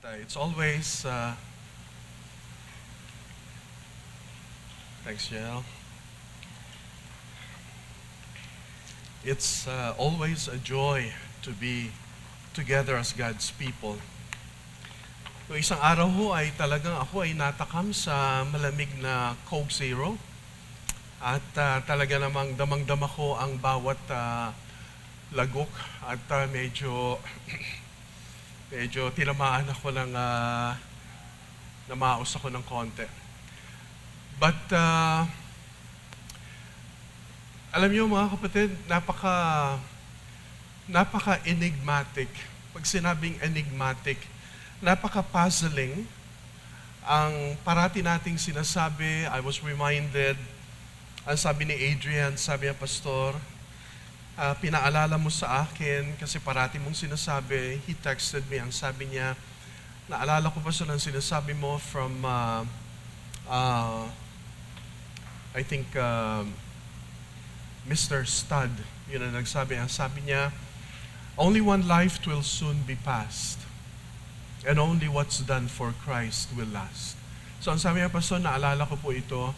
It's always, thanks, Jill. It's always a joy to be together as God's people. Noong isang araw ho ay talagang ako ay natakam sa malamig na Coke Zero. At talaga namang damang-dama ko ang bawat lagok at medyo tinamaan ako ng namaos ako ng konti. But alam niyo mga kapatid, napaka-enigmatic. Pag sinabing enigmatic, napaka-puzzling ang parati nating sinasabi. I was reminded, ang sabi ni Adrian, sabi niya, Pastor, pinaalala mo sa akin kasi parati mong sinasabi. He texted me, ang sabi niya, naalala ko pa sa lang sinasabi mo from, I think, Mr. Stud, yun ang nagsabi. Ang sabi niya, only one life will soon be passed, and only what's done for Christ will last. So ang sabi niya, Pastor, naalala ko po ito.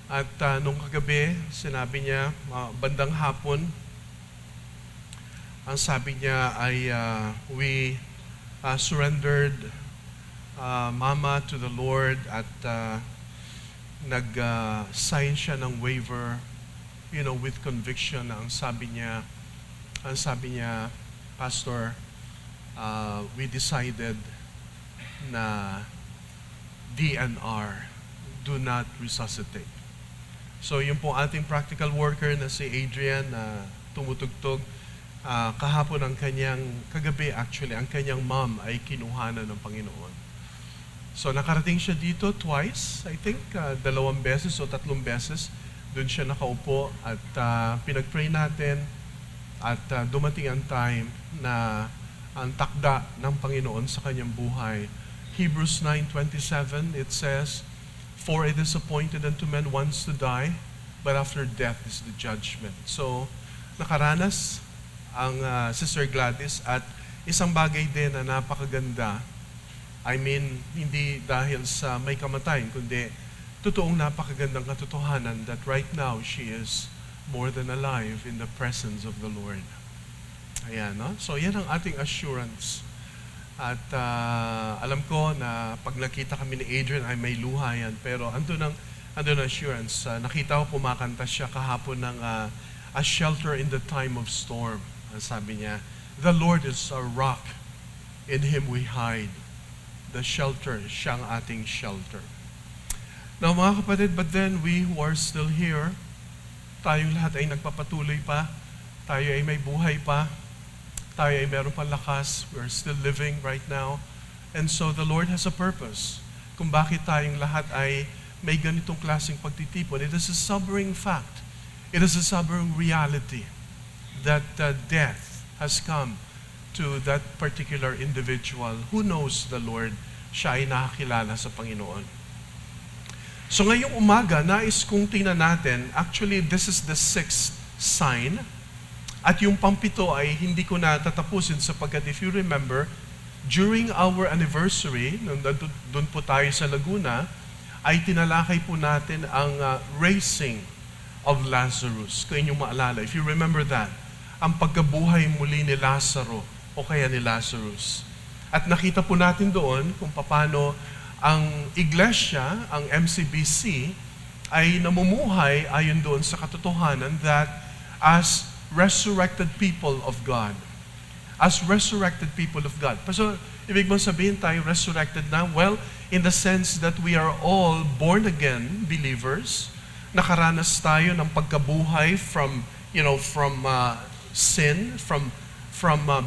At nung kagabi, sinabi niya, bandang hapon, ang sabi niya ay we surrendered Mama to the Lord at nag-sign siya ng waiver, with conviction. Ang sabi niya, Pastor, we decided na DNR, do not resuscitate. So yung po ating practical worker na si Adrian na tumutugtog, kahapon kagabi actually, ang kanyang mom ay kinuhanan ng Panginoon. So nakarating siya dito twice, I think, 2 beses o 3 beses. Doon siya nakaupo at pinag-pray natin at dumating ang time na ang takda ng Panginoon sa kanyang buhay. Hebrews 9:27, it says, for it is appointed unto men once to die, but after death is the judgment. So, nakaranas ang Sister Gladys at isang bagay din na napakaganda. I mean, hindi dahil sa may kamatayan, kundi totoong napakagandang katotohanan that right now she is more than alive in the presence of the Lord. Ayan, no? So, yan ang ating assurance. At alam ko na pag nakita kami ni Adrian ay may luha yan, pero andun ang assurance. Nakita ko kumakanta siya kahapon ng a shelter in the time of storm. Ang sabi niya, the Lord is our rock, in Him we hide. The shelter, siyang ating shelter. Now mga kapatid, but then we who are still here, tayong lahat ay nagpapatuloy pa, tayo ay may buhay pa, tayo ay meron pang lakas, we are still living right now. And so the Lord has a purpose kung bakit tayong lahat ay may ganitong klaseng pagtitipon. It is a sobering fact. It is a sobering reality that death has come to that particular individual who knows the Lord. Siya ay nakakilala sa Panginoon. So ngayong umaga, nais kong tingnan natin, actually this is the 6th sign. At yung pampito ay hindi ko na tatapusin sapagkat if you remember, during our anniversary, nung doon po tayo sa Laguna, ay tinalakay po natin ang raising of Lazarus. Kung inyong maalala, if you remember that, ang pagkabuhay muli ni Lazaro o kaya ni Lazarus. At nakita po natin doon kung paano ang iglesia, ang MCBC, ay namumuhay ayon doon sa katotohanan that as resurrected people of God. As resurrected people of God. So, ibig mong sabihin tayo resurrected na? Well, in the sense that we are all born-again believers. Nakaranas tayo ng pagkabuhay from sin, from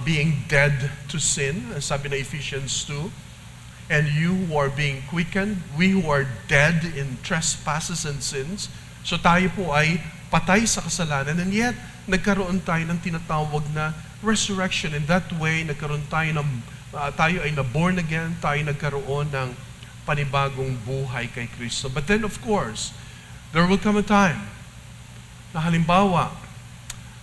being dead to sin, sabi na Ephesians 2. And you who are being quickened, we who are dead in trespasses and sins. So tayo po ay patay sa kasalanan, and yet nagkaroon tayo ng tinatawag na resurrection. In that way, nagkaroon tayo tayo ay na-born again, tayo nagkaroon ng panibagong buhay kay Kristo. But then of course, there will come a time na halimbawa,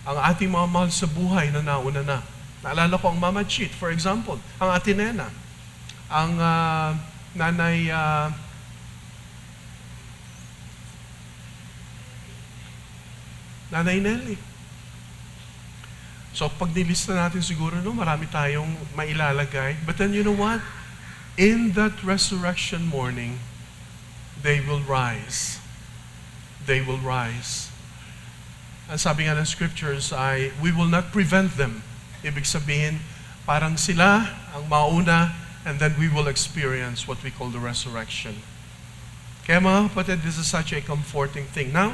ang ating mga mahal sa buhay na nauna na. Naalala ko ang Mama Chit, for example, ang Ate Nena. ang nanay Nanay Nelly. So pag nilista natin siguro, no, marami tayong mailalagay. But then you know what? In that resurrection morning, they will rise. They will rise. Ang sabi nga ng scriptures ay, we will not prevent them. Ibig sabihin, parang sila ang mauna, and then we will experience what we call the resurrection. Kaya mga kapatid, this is such a comforting thing. Now,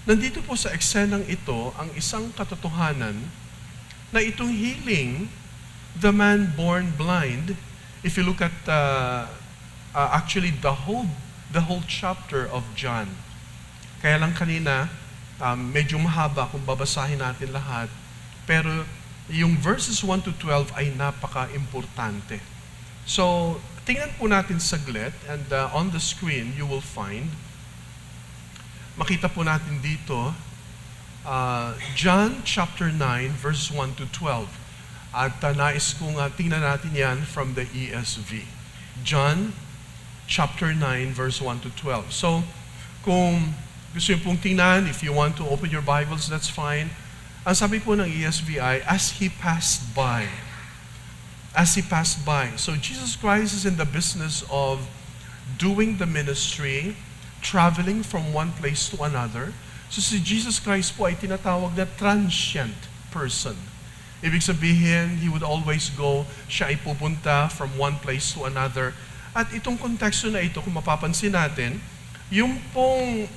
nandito po sa eksenang ito ang isang katotohanan na itong healing the man born blind, if you look at actually the whole chapter of John. Kaya lang kanina, medyo mahaba kung babasahin natin lahat, pero yung verses 1 to 12 ay napaka-importante. So, tingnan po natin saglit, and on the screen you will find, makita po natin dito, John chapter 9, verse 1 to 12. At nais kong tingnan natin yan from the ESV. John chapter 9, verse 1 to 12. So, kung gusto nyo pong tingnan, if you want to open your Bibles, that's fine. Ang sabi po ng ESV ay, as he passed by. As he passed by. So, Jesus Christ is in the business of doing the ministry, traveling from one place to another. So si Jesus Christ po ay tinatawag na transient person. Ibig sabihin, he would always go, siya ay pupunta from one place to another. At itong konteksto na ito, kung mapapansin natin, yung pong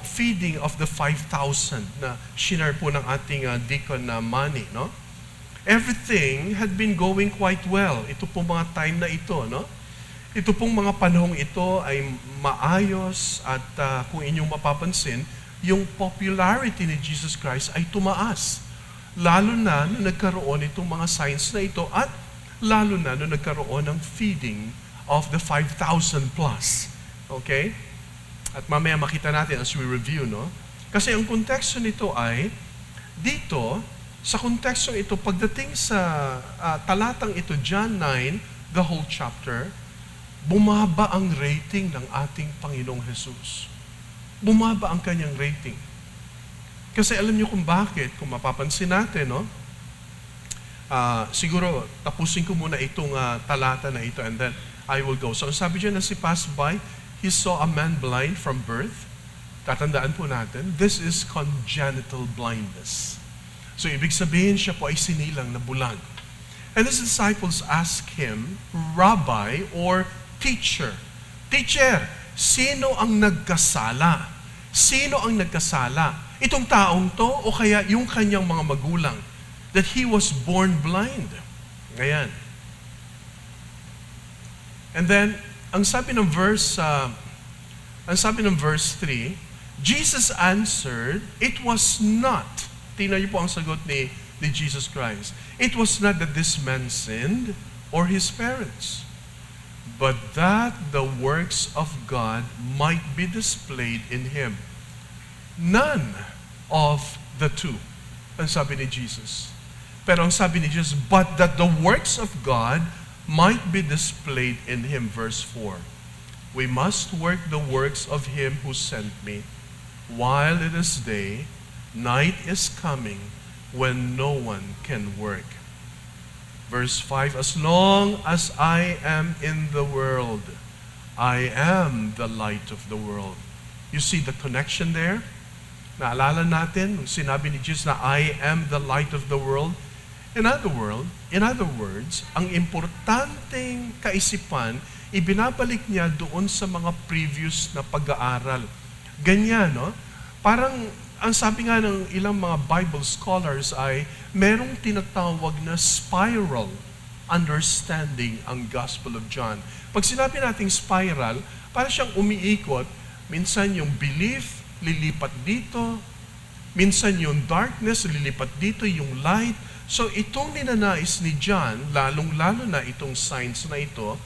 feeding of the 5,000 na shinare po ng ating deacon na Manny, no? Everything had been going quite well. Ito po mga time na ito, no? Ito pong mga panahong ito ay maayos at kung inyong mapapansin, yung popularity ni Jesus Christ ay tumaas. Lalo na nung nagkaroon itong mga signs na ito at lalo na nung nagkaroon ng feeding of the 5,000 plus. Okay? At mamaya makita natin as we review, no? Kasi ang konteksto nito ay, dito, sa konteksto ito, pagdating sa talatang ito, John 9, the whole chapter, bumaba ang rating ng ating Panginoong Jesus. Bumaba ang kanyang rating. Kasi alam niyo kung bakit, kung mapapansin natin, no? Siguro, tapusin ko muna itong talata na ito and then I will go. So, sabi dyan, as he passed by, he saw a man blind from birth. Tatandaan po natin, this is congenital blindness. So, ibig sabihin, siya po ay sinilang na bulag. And his disciples asked him, Rabbi or Teacher, Teacher, sino ang nagkasala? Sino ang nagkasala? Itong taong to o kaya yung kanyang mga magulang? That he was born blind. Ngayon. And then, ang sabi ng verse 3, Jesus answered, it was not. Tingnan niyo po ang sagot ni Jesus Christ. It was not that this man sinned or his parents, but that the works of God might be displayed in him. None of the two. Ang sabi ni Jesus. Pero ang sabi ni Jesus, but that the works of God might be displayed in him. Verse 4. We must work the works of him who sent me. While it is day, night is coming when no one can work. Verse 5, as long as I am in the world, I am the light of the world. You see the connection there? Naalala natin, nung sinabi ni Jesus na I am the light of the world. In other words, ang importanteng kaisipan, ibinabalik niya doon sa mga previous na pag-aaral. Ganyan, no? Parang, ang sabi nga ng ilang mga Bible scholars ay, merong tinatawag na spiral understanding ang Gospel of John. Pag sinabi nating spiral, para siyang umiikot, minsan yung belief, lilipat dito, minsan yung darkness, lilipat dito, yung light. So itong ninanais ni John, lalong-lalo na itong signs na ito,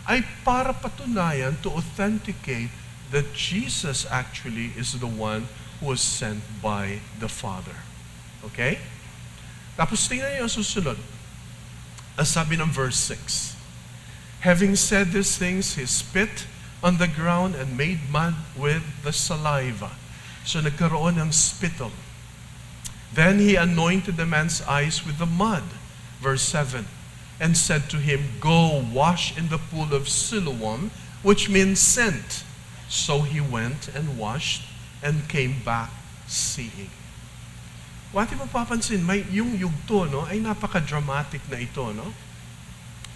ay para patunayan to authenticate that Jesus actually is the one who was sent by the Father. Okay? Tapos tingnan niyo ang susunod. Ang sabi ng verse 6. Having said these things, he spit on the ground and made mud with the saliva. So nagkaroon ng spittle. Then he anointed the man's eyes with the mud. Verse 7. And said to him, go wash in the pool of Siloam, which means sent. So he went and washed and came back seeing. What mo papansin, yung yugto, no, ay napaka-dramatic na ito, no?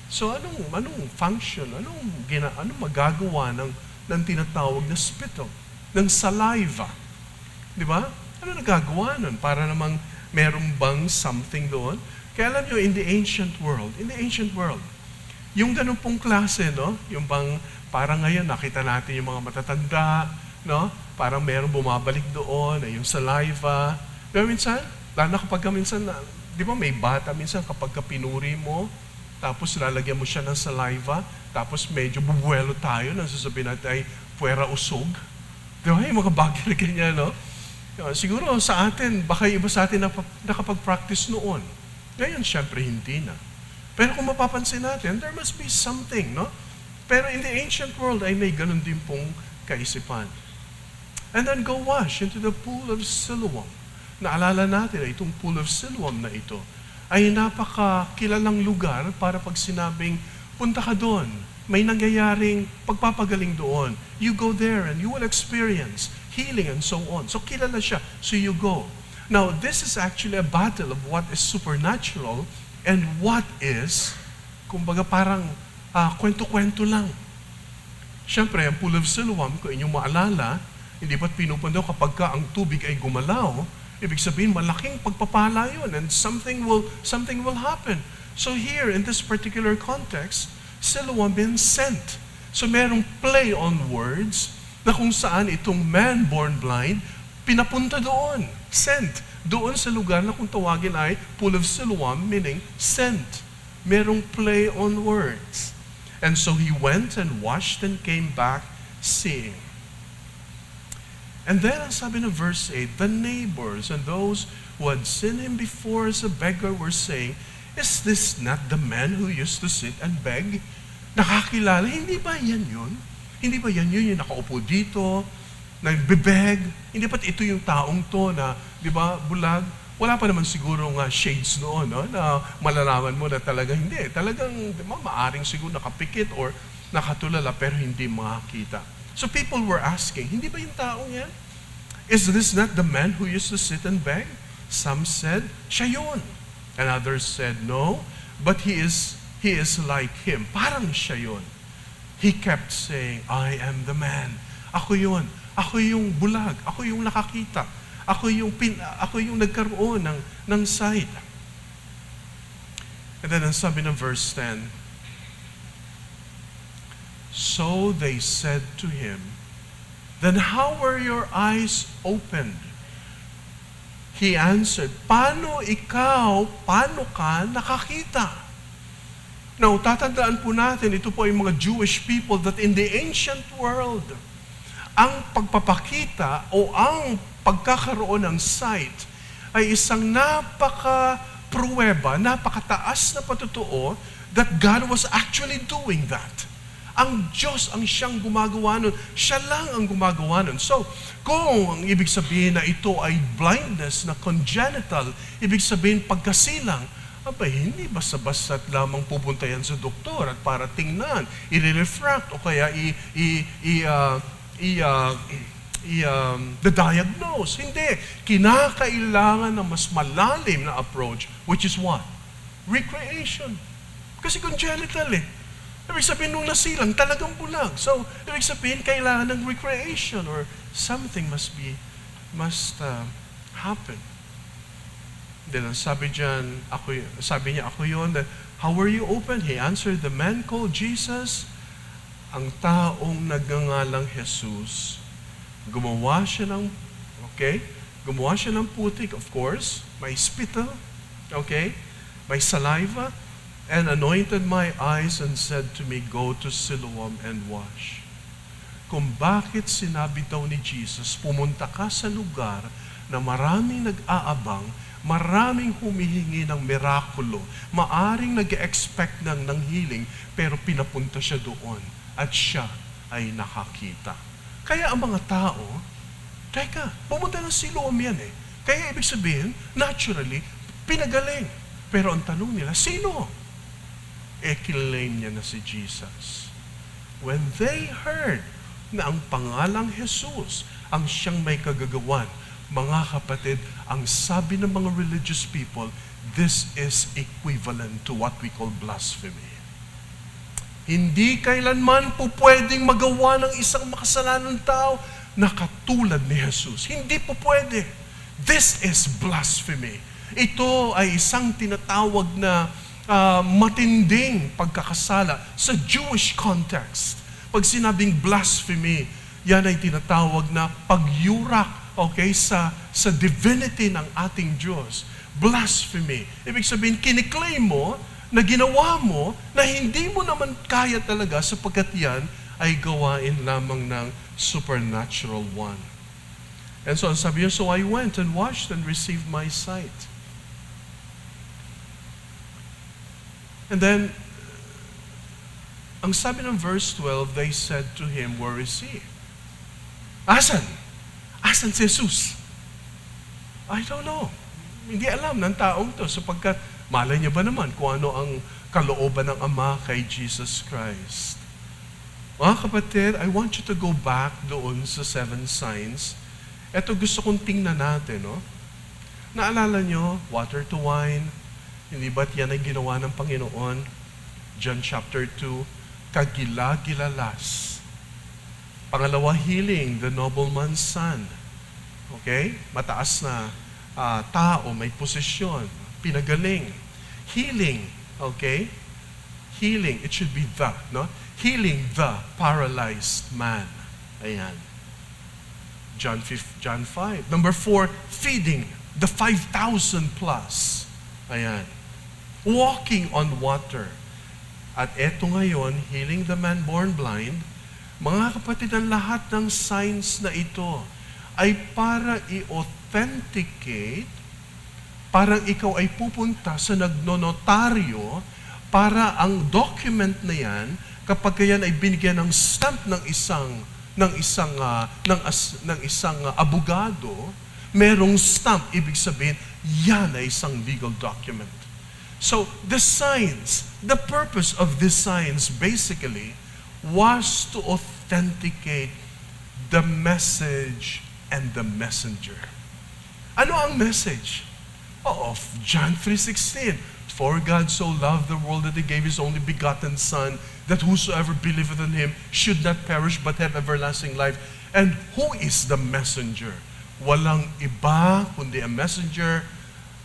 So anong function, anong magagawa ng tinatawag na spittle, ng saliva? Di ba? Ano nagagawa nun? Para namang meron bang something doon? Kaya alam nyo, in the ancient world, yung ganun pong klase, no? Yung bang, parang ngayon, nakita natin yung mga matatanda, no? Parang meron bumabalik doon, yung saliva. Pero minsan, lalo na kapag minsan, di ba may bata, minsan kapag pinuri mo, tapos lalagyan mo siya ng saliva, tapos medyo bubuelo tayo, nang sasabihin natin ay puwera usog. Di ba? Yung mga bagay na ganyan, no? Siguro sa atin, baka iba sa atin nakapag-practice noon. Ngayon, syempre, hindi na. Pero kung mapapansin natin, there must be something, no? Pero in the ancient world, ay may ganun din pong kaisipan. And then go wash into the pool of Siloam. Naalala natin na itong pool of Siloam na ito ay napakakilalang lugar para pag sinabing, punta ka doon, may nangyayaring pagpapagaling doon. You go there and you will experience healing and so on. So kilala siya, so you go. Now, this is actually a battle of what is supernatural and what is, kumbaga parang kwento-kwento lang. Siyempre, ang pool of Siloam, kung inyong maalala, hindi ba't pinupunta kapag ka ang tubig ay gumalaw, ibig sabihin malaking pagpapala yun and something will happen. So here, in this particular context, Siloam means sent. So merong play on words na kung saan itong man born blind, pinapunta doon, sent. Doon sa lugar na kung tawagin ay pool of Siloam, meaning sent. Merong play on words. And so he went and washed and came back seeing. And then, ang sabi ng verse 8, the neighbors and those who had seen him before as a beggar were saying, is this not the man who used to sit and beg? Nakakilala, hindi ba yan yun? Hindi ba yan yun yung nakaupo dito, nagbebeg? Hindi ba't ito yung taong to na, di ba, bulag? Wala pa naman siguro nga shades noon, no? Na malalaman mo na talaga hindi. Talagang, di ba, maaring siguro nakapikit or nakatulala pero hindi makakita. So people were asking, hindi ba yung taong yan? Is this not the man who used to sit and beg? Some said, siya yun. And others said, no, but he is like him. Parang siya yun. He kept saying, I am the man. Ako yun. Ako yung bulag. Ako yung nakakita. Ako yung nagkaroon ng sight. And then ang sabi ng verse 10, so they said to him, then how were your eyes opened? He answered, paano ka nakakita? Now, tatandaan po natin, ito po ay mga Jewish people that in the ancient world, ang pagpapakita o ang pagkakaroon ng sight ay isang napaka-pruweba, napakataas na patotoo that God was actually doing that. Ang Diyos ang siyang gumagawa nun. Siya lang ang gumagawa nun. So, kung ang ibig sabihin na ito ay blindness na congenital, ibig sabihin pagkasilang, abay, hindi basta-basta lamang pupunta yan sa doktor at para tingnan, i-refract o kaya diagnose. Hindi. Kinakailangan ng mas malalim na approach, which is what? Recreation. Kasi congenital eh. Ibig sabihin nung nasilang, talagang bulag. So, ibig sabihin, kailangan ng recreation or something must happen. Then, sabi niya, ako yun. Then, how were you open? He answered, the man called Jesus, ang taong nagngangalang Jesus. Gumawa siya ng putik, of course. May spittle, okay? May saliva. And anointed my eyes and said to me, go to Siloam and wash. Kung bakit sinabi daw ni Jesus, pumunta ka sa lugar na maraming nag-aabang, maraming humihingi ng mirakulo, maaring nag-expect ng healing, pero pinapunta siya doon at siya ay nakakita. Kaya ang mga tao, teka, pumunta ng Siloam yan eh. Kaya ibig sabihin, naturally, pinagaling. Pero ang tanong nila, sino? Claim niya na si Jesus. When they heard na ang pangalang Jesus ang siyang may kagagawan, mga kapatid, ang sabi ng mga religious people, this is equivalent to what we call blasphemy. Hindi kailanman po pwedeng magawa ng isang makasalanang tao na katulad ni Jesus. Hindi po pwede. This is blasphemy. Ito ay isang tinatawag na matinding pagkakasala sa Jewish context. Pag sinabing blasphemy, yan ay tinatawag na pagyurak, okay, sa divinity ng ating Diyos. Blasphemy. Ibig sabihin, kiniklaim mo na ginawa mo na hindi mo naman kaya talaga sapagkat yan ay gawain lamang ng supernatural one. And so, sabi niya, so I went and washed and received my sight. And then, ang sabi ng verse 12, they said to him, where is he? Asan? Asan si Jesus? I don't know. Hindi alam ng taong to sapagkat malay niya ba naman kung ano ang kalooban ng Ama kay Jesus Christ. Mga kapatid, I want you to go back doon sa 7 signs. Ito gusto kong tingnan natin, no? Naalala nyo, water to wine, hindi ba't yan ay ginawa ng Panginoon? John chapter 2, kagila-gilalas. Pangalawa, healing, the nobleman's son. Okay? Mataas na tao, may posisyon, pinagaling. Healing, okay? Healing, it should be the, no? Healing the paralyzed man. Ayan. John 5. Number 4, feeding the 5,000 plus. Ayan. Walking on water. At eto ngayon, healing the man born blind. Mga kapatid, ang lahat ng signs na ito ay para i-authenticate, parang ikaw ay pupunta sa nagnonotaryo para ang document na yan, kapag yan ay binigyan ng stamp ng isang abogado, merong stamp, ibig sabihin, yan ay isang legal document. So, the signs, the purpose of these signs basically was to authenticate the message and the messenger. Ano ang message? Of John 3:16. For God so loved the world that He gave His only begotten Son, that whosoever believeth in Him should not perish but have everlasting life. And who is the messenger? Walang iba kundi ang messenger,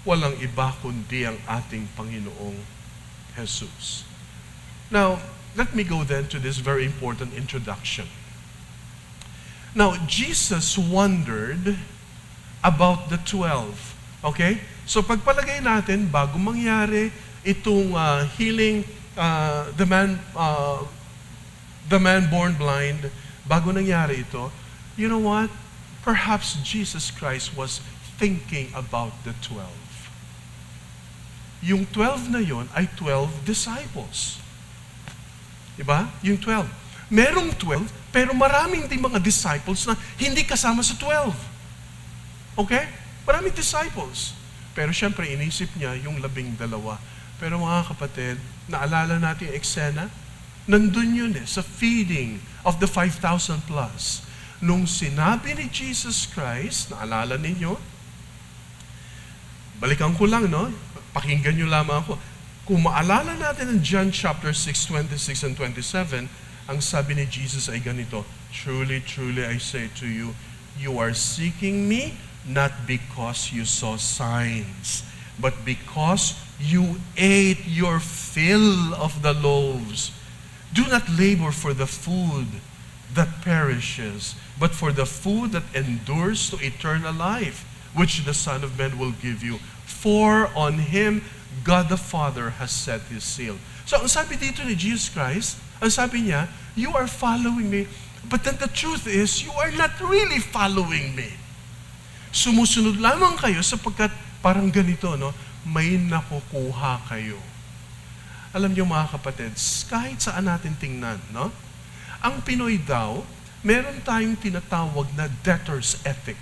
walang iba kundi ang ating Panginoong Jesus. Now, let me go then to this very important introduction. Now, Jesus wondered about the 12. Okay? So pagpalagay natin, bago mangyari itong healing the man born blind, bago nangyari ito, you know what? Perhaps Jesus Christ was thinking about the 12. Yung 12 na yon ay 12 disciples. Diba? Yung 12. Merong 12, pero maraming din mga disciples na hindi kasama sa 12. Okay? Maraming disciples. Pero syempre, inisip niya yung 12. Pero mga kapatid, naalala natin yung eksena? Nandun yun sa feeding of the 5,000 plus. Nung sinabi ni Jesus Christ, naalala ninyo? Balikan ko lang, no? Pakinggan nyo lamang ako. Kung maalala natin in John chapter 6, 26 and 27, ang sabi ni Jesus ay ganito, truly, truly, I say to you, you are seeking me not because you saw signs, but because you ate your fill of the loaves. Do not labor for the food that perishes, but for the food that endures to eternal life, which the Son of Man will give you. For on Him God the Father has set His seal. So ang sabi dito ni Jesus Christ, ang sabi niya, you are following me, but then the truth is, you are not really following me. Sumusunod lamang kayo sapagkat Parang ganito, no? May nakukuha kayo. Alam niyo mga kapatid, kahit saan natin tingnan, no? Ang Pinoy daw, meron tayong tinatawag na debtor's ethic.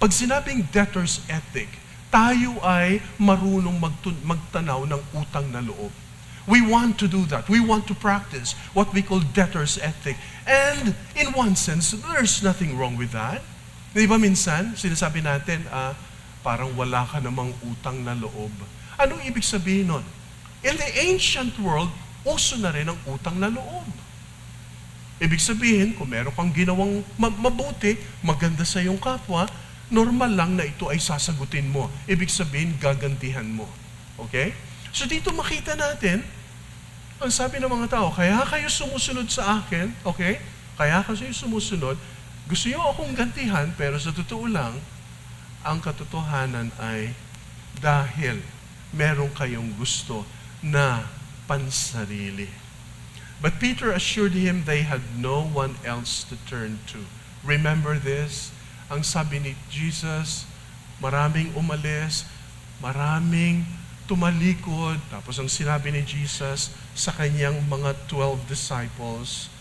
Pag sinabing debtor's ethic, tayo ay marunong magtanaw ng utang na loob. We want to do that. We want to practice what we call debtor's ethic. And in one sense, there's nothing wrong with that. Di ba minsan, sinasabi natin, parang wala ka namang utang na loob. Anong ibig sabihin nun? In the ancient world, uso na rin ang utang na loob. Ibig sabihin, kung meron kang ginawang mabuti, maganda sa iyong kapwa, normal lang na ito ay sasagutin mo. Ibig sabihin, gagantihan mo. Okay? So dito makita natin, ang sabi ng mga tao, kaya kayo sumusunod sa akin, okay? Kaya kayo sumusunod, gusto niyo akong gantihan, pero sa totoo lang, ang katotohanan ay dahil meron kayong gusto na pansarili. But Peter assured him they had no one else to turn to. Remember this? Ang sabi ni Jesus, maraming umalis, maraming tumalikod. Tapos ang sinabi ni Jesus sa kanyang mga 12 disciples,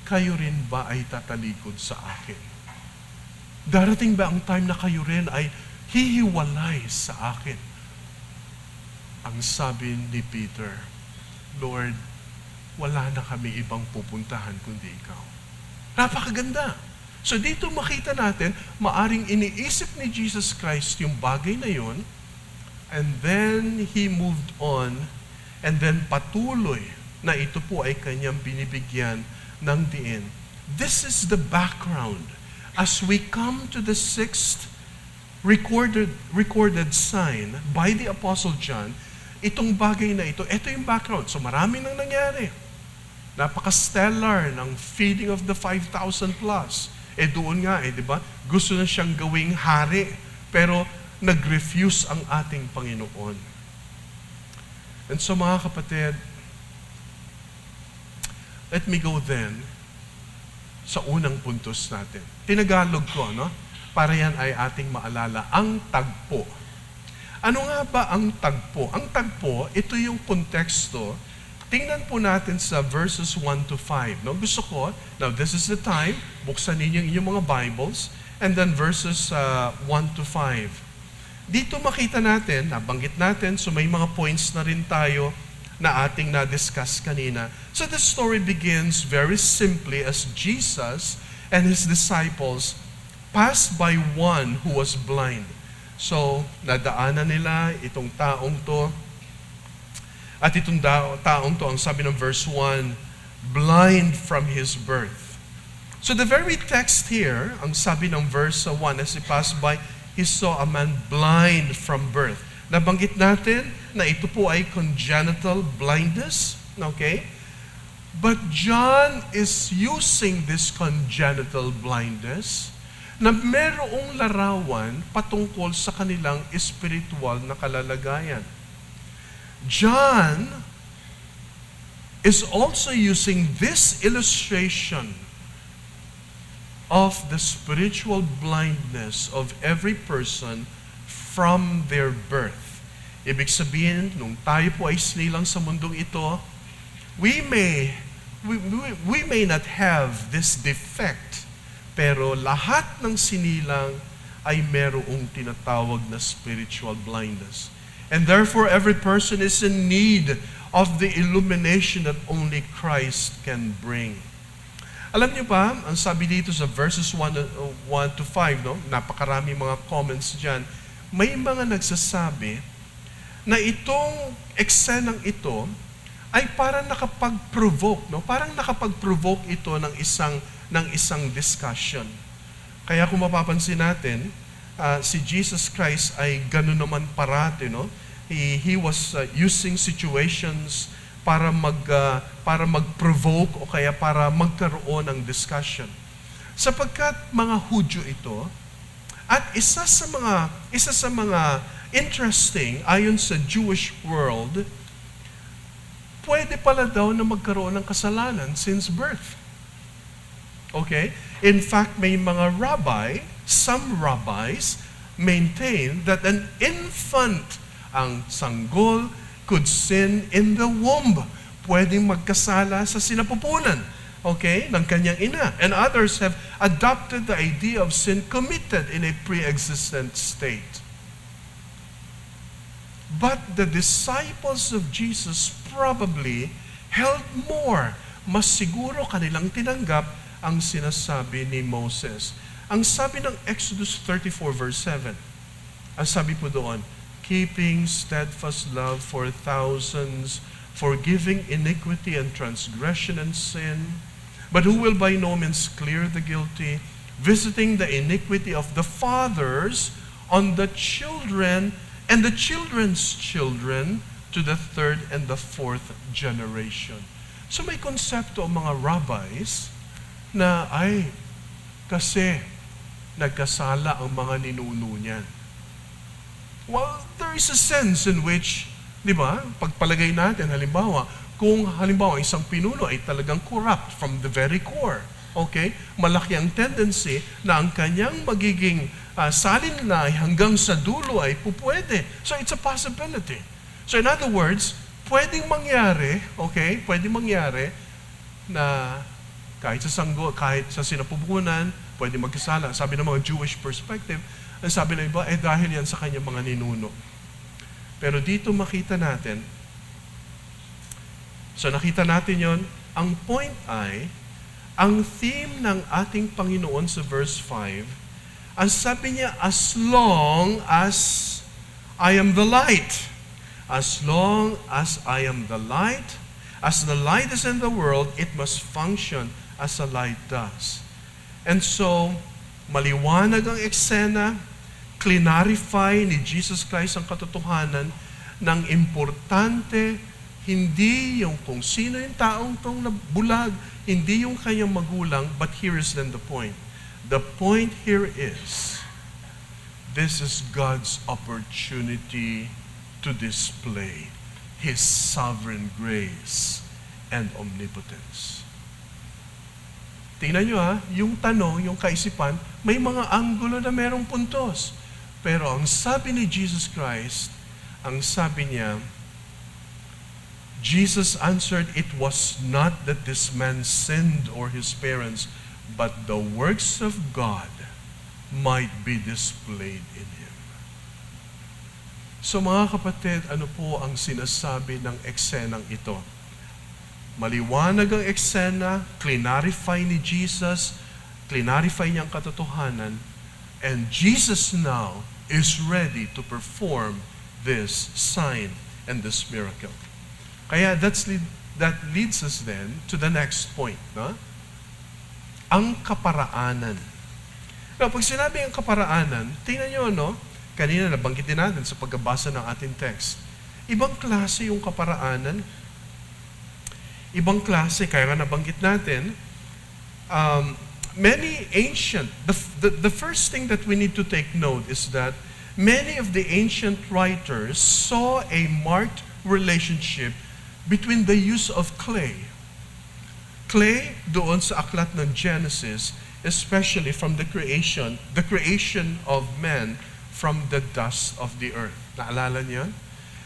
kayo rin ba ay tatalikod sa akin? Darating ba ang time na kayo rin ay hihiwalay sa akin? Ang sabi ni Peter, Lord, wala na kami ibang pupuntahan kundi ikaw. Napakaganda. So dito makita natin, maaring iniisip ni Jesus Christ yung bagay na yun, and then He moved on, and then patuloy na ito po ay kanyang binibigyan ng diin. This is the background. As we come to the sixth recorded sign by the Apostle John, itong bagay na ito yung background. So marami nang nangyari. Napaka-stellar ng feeding of the 5,000 plus. Doon nga, di ba? Gusto na siyang gawing hari. Pero nag-refuse ang ating Panginoon. And so mga kapatid, let me go then sa unang puntos natin. Tinagalog ko, no? Para yan ay ating maalala, ang tagpo. Ano nga ba ang tagpo? Ang tagpo, ito yung konteksto. Tingnan po natin sa verses 1 to 5. No? Gusto ko, now this is the time, buksan ninyo yung mga Bibles, and then verses 1 to 5. Dito makita natin, nabanggit natin, so may mga points na rin tayo na ating na-discuss kanina. So the story begins very simply as Jesus and His disciples passed by one who was blind. So, nadaanan nila itong taong to, at itong taong to, ang sabi ng verse 1, blind from his birth. So the very text here, ang sabi ng verse 1, as he passed by, he saw a man blind from birth. Nabanggit natin na ito po ay congenital blindness, okay? But John is using this congenital blindness na merong larawan patungkol sa kanilang espiritual na kalalagayan. John is also using this illustration of the spiritual blindness of every person from their birth. Ibig sabihin, nung tayo po ay sinilang sa mundong ito, we may not have this defect, pero lahat ng sinilang ay merong tinatawag na spiritual blindness. And therefore, every person is in need of the illumination that only Christ can bring. Alam niyo ba, ang sabi dito sa verses 1 to 5, no? Napakarami mga comments dyan, may mga nagsasabi na itong eksenang ito ay parang nakapag-provoke, no? Parang nakapag-provoke ito ng isang discussion. Kaya kung mapapansin natin, si Jesus Christ ay gano'n naman parati, no? He was using situations para mag-provoke o kaya para magkaroon ng discussion. Sapagkat mga Hudyo ito, at isa sa mga interesting ayon sa Jewish world, pwede pala daw na magkaroon ng kasalanan since birth. Okay? In fact, may mga some rabbis maintained that an infant, ang sanggol, could sin in the womb. Pwedeng magkasala sa sinapupunan, okay, ng kanyang ina. And others have adopted the idea of sin committed in a pre-existent state. But the disciples of Jesus probably held more. Mas siguro kanilang tinanggap ang sinasabi ni Moses. Ang sabi ng Exodus 34 verse 7, ang sabi po doon, keeping steadfast love for thousands, forgiving iniquity and transgression and sin, but who will by no means clear the guilty, visiting the iniquity of the fathers on the children and the children's children to the third and the fourth generation. So may konsepto ang mga rabbis na kasi nagkasala ang mga ninuno niyan. Well, there is a sense in which, di ba, pagpalagay natin, halimbawa, kung halimbawa isang pinuno ay talagang corrupt from the very core, okay, malaki ang tendency na ang kanyang magiging salin na hanggang sa dulo ay pupwede. So it's a possibility. So in other words, pwedeng mangyari, okay, pwedeng mangyari na kahit sa sanggol, kahit sa sinapupunan, pwede magkasala. Sabi ng mga Jewish perspective, ang sabi ng iba, dahil yan sa kanyang mga ninuno. Pero dito makita natin, so nakita natin yon, ang point ay, ang theme ng ating Panginoon sa verse 5, ang sabi niya, as long as I am the light. As long as I am the light, as the light is in the world, it must function as a light does. And so, maliwanag ang eksena, clarify ni Jesus Christ ang katotohanan ng importante, hindi yung kung sino yung taong tong bulag, hindi yung kanyang magulang, but here is then the point. The point here is, this is God's opportunity to display His sovereign grace and omnipotence. Tingnan nyo yung tanong, yung kaisipan, may mga anggulo na merong puntos. Pero ang sabi ni Jesus Christ, ang sabi niya, Jesus answered, it was not that this man sinned or his parents, but the works of God might be displayed in him. So mga kapatid, ano po ang sinasabi ng eksenang ito? Maliwanag ang eksena, clarify ni Jesus, clarify niyang katotohanan, and Jesus now is ready to perform this sign and this miracle. Kaya that leads us then to the next point, no? Ang kaparaanan. Now, pag sinabi ang kaparaanan, tingnan nyo, no? Kanina nabanggitin natin sa pagbabasa ng ating text. Ibang klase yung kaparaanan. Ibang klase, kaya nga nabanggit natin, many ancient, the first thing that we need to take note is that many of the ancient writers saw a marked relationship between the use of clay. Clay doon sa aklat ng Genesis, especially from the creation of man from the dust of the earth. Naalala niyo?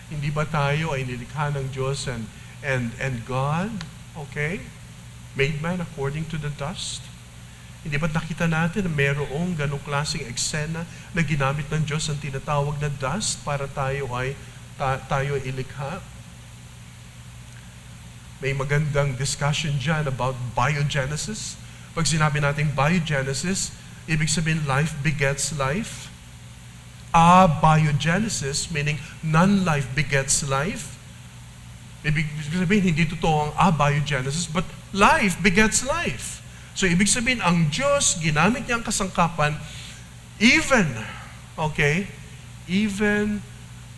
Hindi ba tayo ay nilikha ng Diyos and God, okay, made man according to the dust? Hindi ba nakita natin na mayroong ganong klaseng eksena na ginamit ng Diyos ang tinatawag na dust para tayo ay ilikha? May magandang discussion dyan about biogenesis. Pag sinabi natin biogenesis, ibig sabihin life begets life. Abiogenesis, meaning non-life begets life. Ibig sabihin, hindi totoo ang abiogenesis, but life begets life. So, ibig sabihin, ang Diyos, ginamit niya ang kasangkapan, even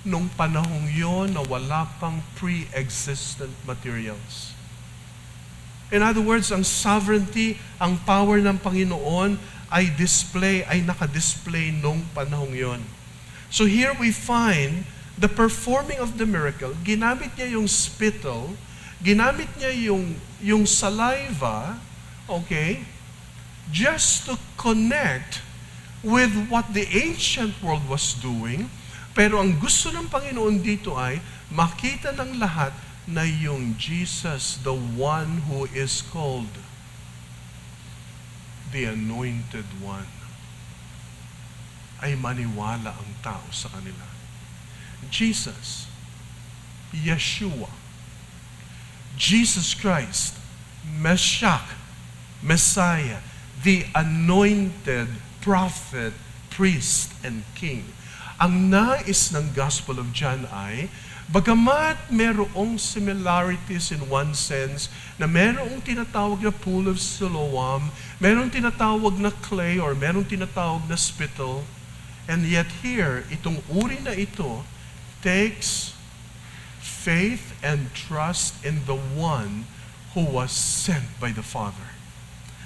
nung panahong yon na wala pang pre-existent materials. In other words, ang sovereignty, ang power ng Panginoon ay naka-display nung panahong yon. So here we find the performing of the miracle, ginamit niya yung spittle, ginamit niya yung saliva, just to connect with what the ancient world was doing, pero ang gusto ng Panginoon dito ay makita ng lahat na yung Jesus, the one who is called the Anointed One, ay maniwala ang tao sa kanila. Jesus, Yeshua, Jesus Christ, Messiah, the anointed prophet, priest, and king. Ang nais ng Gospel of John ay, bagamat merong similarities in one sense, na merong tinatawag na pool of Siloam, merong tinatawag na clay, or merong tinatawag na spittle, and yet here, itong uri na ito takes faith and trust in the one who was sent by the Father.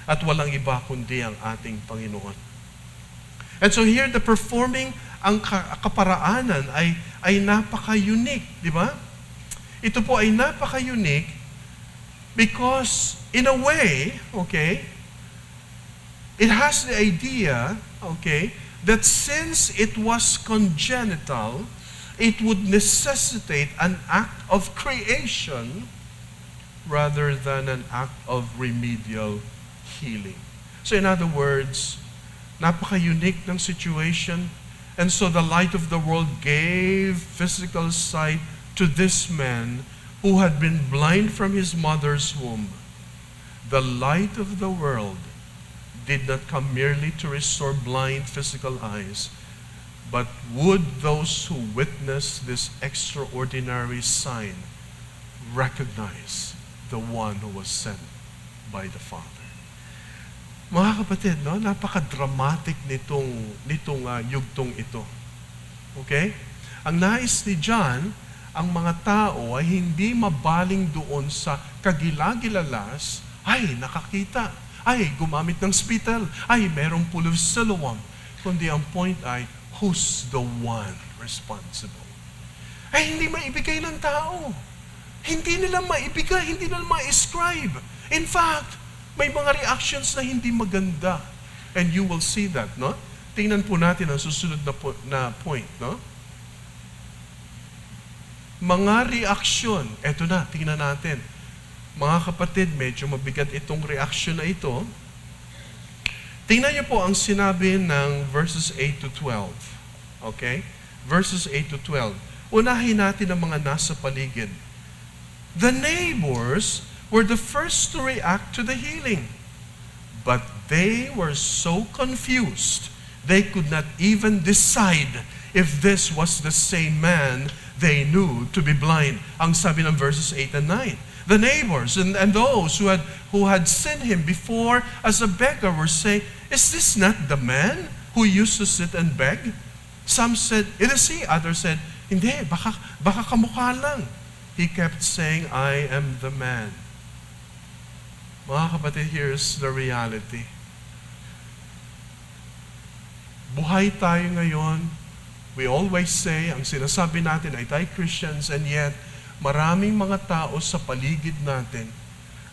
At walang iba kundi ang ating Panginoon. And so here, the performing, ang kaparaanan ay napaka-unique, di ba? Ito po ay napaka-unique because in a way, okay, it has the idea, okay, that since it was congenital, it would necessitate an act of creation rather than an act of remedial healing. So in other words, napaka-unique ng situation. And so the light of the world gave physical sight to this man who had been blind from his mother's womb. The light of the world did not come merely to restore blind physical eyes, but would those who witness this extraordinary sign recognize the one who was sent by the Father. Mga kapatid, no, napaka-dramatic nitong yugtong ito. Okay? Ang nais ni John, ang mga tao ay hindi mabaling doon sa kagilagilalas, ay nakakita, ay gumamit ng spittle, ay merong pool of Siloam. Kundi ang point ay, who's the one responsible? Ay hindi maibigay ng tao. Hindi nila maibigay, hindi nila ma-ascribe. In fact, may mga reactions na hindi maganda. And you will see that, no? Tingnan po natin ang susunod na point, no? Mga reaksyon, eto na, tingnan natin. Mga kapatid, medyo mabigat itong reaksyon na ito. Tingnan niyo po ang sinabi ng verses 8 to 12. Okay? Verses 8 to 12. Unahin natin ang mga nasa paligid. The neighbors were the first to react to the healing. But they were so confused, they could not even decide if this was the same man they knew to be blind. Ang sabi ng verses 8 and 9. The neighbors and those who had seen him before as a beggar were saying, is this not the man who used to sit and beg? Some said, it is he. Others said, hindi, baka kamukha lang. He kept saying, I am the man. Mga kapatid, here's the reality. Buhay tayo ngayon. We always say, ang sinasabi natin ay tayo Christians, and yet, maraming mga tao sa paligid natin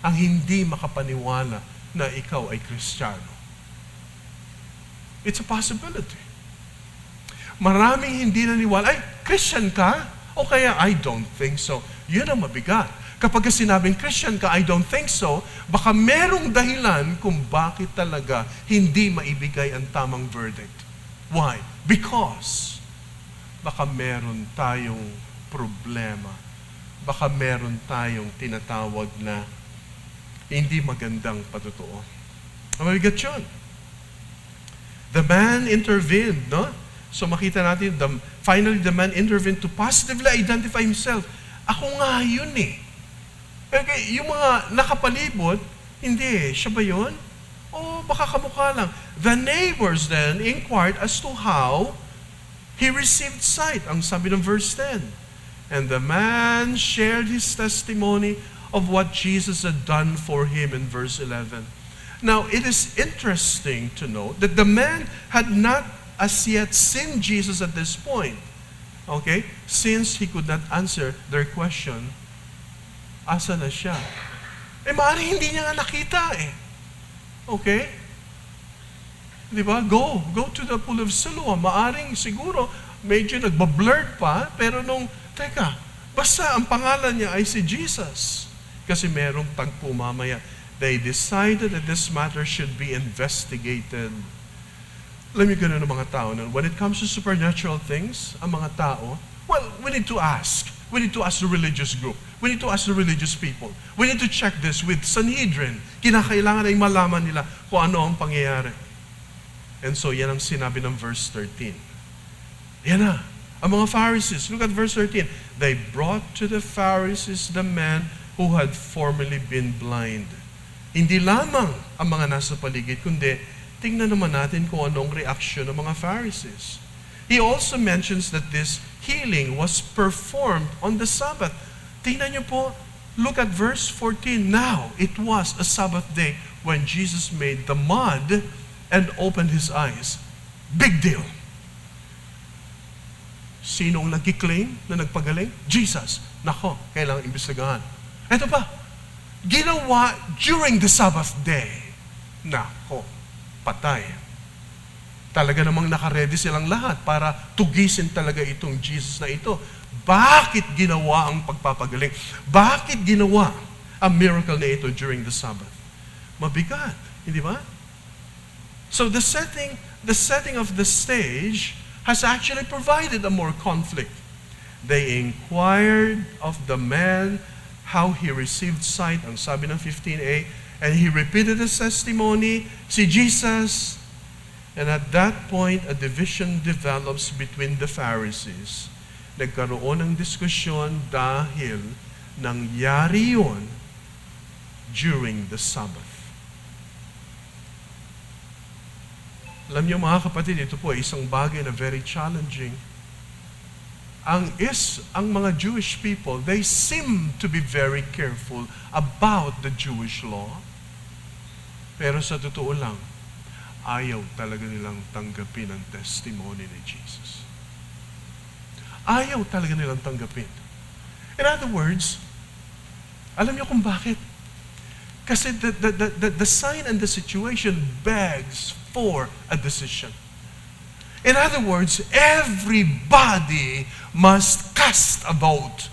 ang hindi makapaniwala na ikaw ay Kristiyano. It's a possibility. Maraming hindi naniwala, ay, Christian ka? O kaya, I don't think so. Yun ang mabigat. Kapag sinabing Christian ka, I don't think so, baka merong dahilan kung bakit talaga hindi maibigay ang tamang verdict. Why? Because baka meron tayong problema. Baka meron tayong tinatawag na hindi magandang patotoo. Mabigat yun. The man intervened, no? So makita natin, finally the man intervened to positively identify himself. Ako nga yun eh. Okay, yung mga nakapalibot, hindi, siya ba yun? O baka kamukha lang. The neighbors then inquired as to how he received sight. Ang sabi ng verse 10. And the man shared his testimony of what Jesus had done for him in verse 11. Now, it is interesting to note that the man had not as yet seen Jesus at this point. Okay? Since he could not answer their question, asa na siya? Maaaring hindi niya nga nakita eh. Okay? Di ba? Go to the pool of Siloam. Maaring siguro, medyo nagbablurred pa, pero teka, basta ang pangalan niya ay si Jesus. Kasi merong tagpo mamaya. They decided that this matter should be investigated. Alam niyo ganun ang mga tao. When it comes to supernatural things, ang mga tao, well, we need to ask. We need to ask the religious group. We need to ask the religious people. We need to check this with Sanhedrin. Kinakailangan ay malaman nila kung ano ang pangyayari. And so, yan ang sinabi ng verse 13. Yan na. Ang mga Pharisees, look at verse 13. They brought to the Pharisees the man who had formerly been blind. Hindi lamang ang mga nasa paligid, kundi tingnan naman natin kung anong reaksyon ng mga Pharisees. He also mentions that this healing was performed on the Sabbath. Tingnan niyo po, look at verse 14. Now, it was a Sabbath day when Jesus made the mud and opened his eyes. Big deal. Sinong nag-claim na nagpagaling? Jesus. Nako, kailangang imbestigahan. Ito pa, ginawa during the Sabbath day. Nako, patay. Talaga namang nakaredy silang lahat para tugisin talaga itong Jesus na ito. Bakit ginawa ang pagpapagaling? Bakit ginawa ang miracle na ito during the Sabbath? Mabigat, hindi ba? So the setting of the stage has actually provided a more conflict. They inquired of the man how he received sight, ang sabi ng 15a, and he repeated his testimony, si Jesus. And at that point, a division develops between the Pharisees. Nagkaroon ng diskusyon dahil nangyari yun during the Sabbath. Alam niyo mga kapatid, ito po ay isang bagay na very challenging. Ang mga Jewish people, they seem to be very careful about the Jewish law. Pero sa totoo lang, ayaw talaga nilang tanggapin ang testimony ni Jesus. Ayaw talaga nilang tanggapin. In other words, alam niyo kung bakit? Kasi the sign and the situation begs for a decision. In other words, everybody must cast a vote.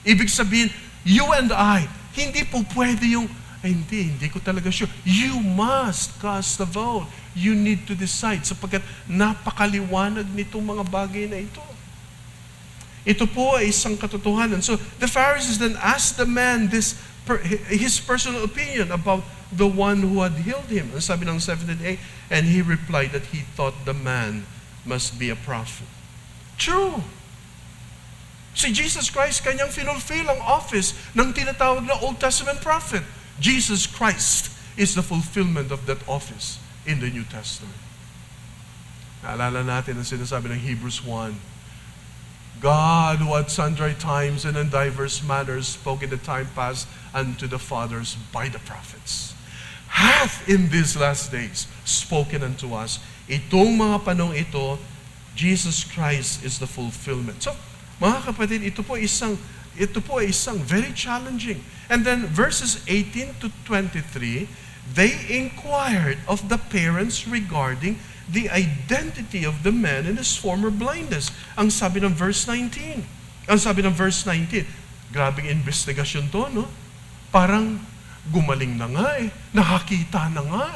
Ibig sabihin, you and I, hindi po pwede yung, hindi ko talaga sure. You must cast a vote. You need to decide sapagkat napakaliwanag nitong mga bagay na ito. Ito po ay isang katotohanan. So the Pharisees then asked the man his personal opinion about the one who had healed him. Ang sabi ng 17a, and he replied that he thought the man must be a prophet. True. Si Jesus Christ, kanyang finulfill ang office ng tinatawag na Old Testament prophet. Jesus Christ is the fulfillment of that office in the New Testament. Naalala natin ang sinasabi ng Hebrews 1. God, who at sundry times and in diverse manners spoke in the time past unto the fathers by the prophets, hath in these last days spoken unto us. Itong mga panong ito, Jesus Christ is the fulfillment. So, mga kapatid, ito po ay isang very challenging. And then verses 18 to 23, they inquired of the parents regarding the identity of the man in his former blindness. Ang sabi ng verse 19. Grabing investigasyon to, no? Parang gumaling na nga nakakita na nga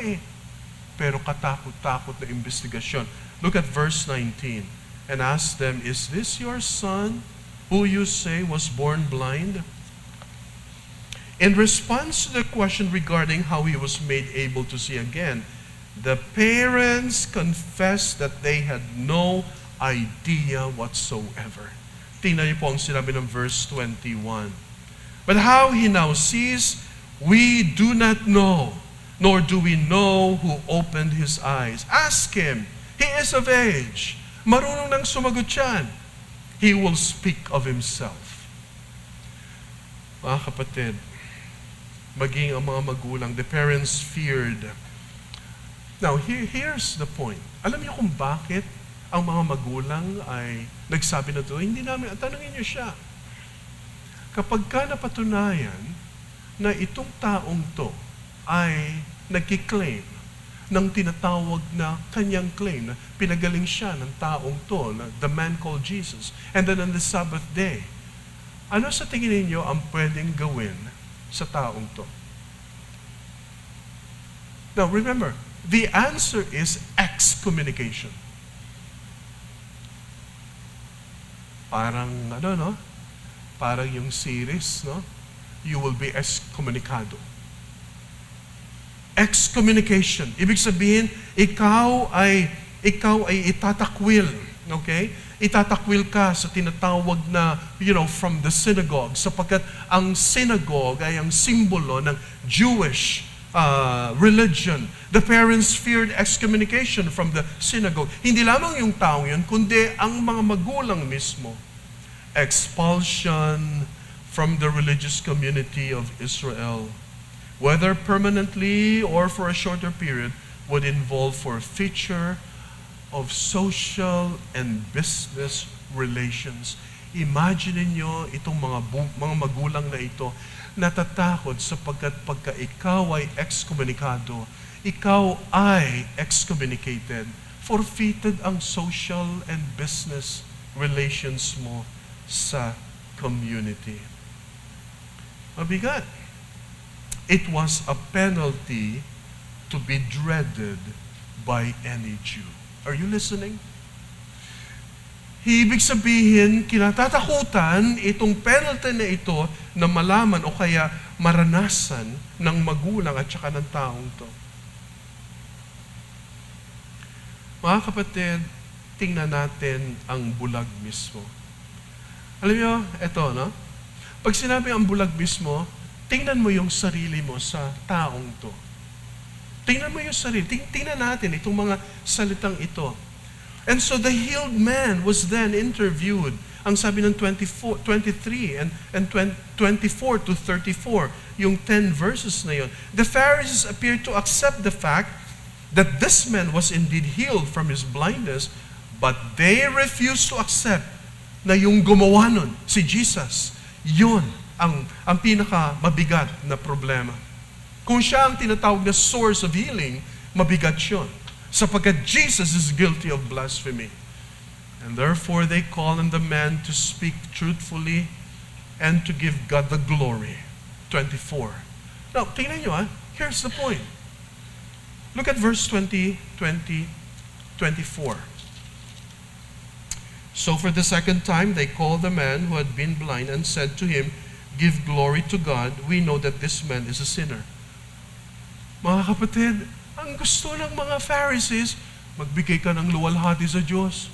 Pero katakot-takot na investigasyon. Look at verse 19. And ask them, is this your son who you say was born blind? In response to the question regarding how he was made able to see again, the parents confessed that they had no idea whatsoever. Tingnan niyo po ang sinabi ng verse 21. But how he now sees, we do not know, nor do we know who opened his eyes. Ask him. He is of age. Marunong nang sumagot yan. He will speak of himself. Mga kapatid, maging ang mga magulang, the parents feared. Now, here's the point. Alam niyo kung bakit ang mga magulang ay nagsabi na ito? Hindi namin, tanungin niyo siya. Kapag ka napatunayan na itong taong to ay nagkiklaim ng tinatawag na kanyang claim na pinagaling siya ng taong to, na the man called Jesus. And then on the Sabbath day, ano sa tingin ninyo ang pwedeng gawin sa taong to? Now remember, the answer is excommunication. Parang parang yung series, you will be excommunicado. Excommunication. Ibig sabihin, ikaw ay itatakwil. Okay? Itatakwil ka sa tinatawag na, from the synagogue. Sapagkat ang synagogue ay ang simbolo ng Jewish religion. The parents feared excommunication from the synagogue. Hindi lamang yung tao yun, kundi ang mga magulang mismo. Expulsion from the religious community of Israel, whether permanently or for a shorter period, would involve forfeiture of social and business relations. Imagine niyo itong mga magulang na ito, natatakot sapagkat pagka ikaw ay excommunicado, ikaw ay excommunicated, forfeited ang social and business relations mo sa community. Mabigat. It was a penalty to be dreaded by any Jew. Are you listening? Ibig sabihin, kinatatakutan itong penalty na ito na malaman o kaya maranasan ng magulang at saka ng taong to. Mga kapatid, tingnan natin ang bulag mismo. Alam niyo, eto, pag sinabi ang bulag mismo, tingnan mo yung sarili mo sa taong to. Tingnan mo yung sarili. Tingnan natin itong mga salitang ito. And so the healed man was then interviewed. Ang sabi ng 23 and 24 to 34, yung 10 verses na yun. The Pharisees appeared to accept the fact that this man was indeed healed from his blindness, but they refused to accept na yung gumawa nun, si Jesus, yun ang pinaka mabigat na problema. Kung siya ang tinatawag na source of healing, mabigat yun. Sapagkat Jesus is guilty of blasphemy. And therefore they call on the man to speak truthfully and to give God the glory. 24. Now, tingnan nyo here's the point. Look at verse 20, 24. So for the second time they called the man who had been blind and said to him, "Give glory to God. We know that this man is a sinner." Mga kapatid, ang gusto ng mga Pharisees, magbigay ka ng luwalhati sa Diyos.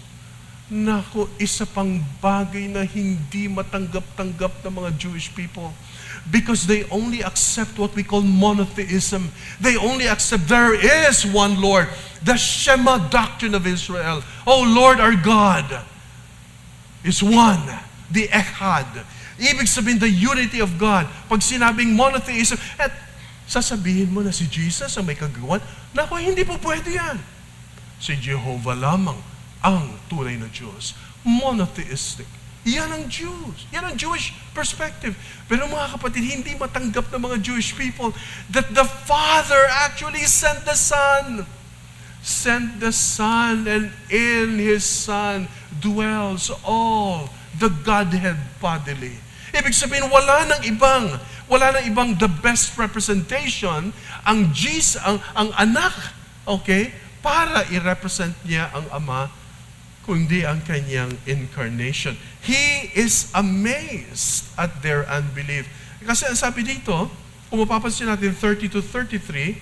Naku, isa pang bagay na hindi matanggap-tanggap ng mga Jewish people. Because they only accept what we call monotheism. They only accept there is one Lord. The Shema doctrine of Israel. Oh Lord our God is one. The Echad. Ibig sabihin, the unity of God. Pag sinabing monotheism, at sasabihin mo na si Jesus ang may kagagawan, naku, hindi po pwede yan. Si Jehovah lamang ang tunay na Diyos. Monotheistic. Yan ang Jews. Yan ang Jewish perspective. Pero mga kapatid, hindi matanggap ng mga Jewish people that the Father actually sent the Son. Sent the Son, and in His Son dwells all the Godhead bodily. Ibig sabihin, wala nang ibang the best representation ang Jesus, ang anak, okay, para i-represent niya ang Ama, kundi ang kanyang incarnation. He is amazed at their unbelief. Kasi ang sabi dito, kung mapapansin natin 30 to 33,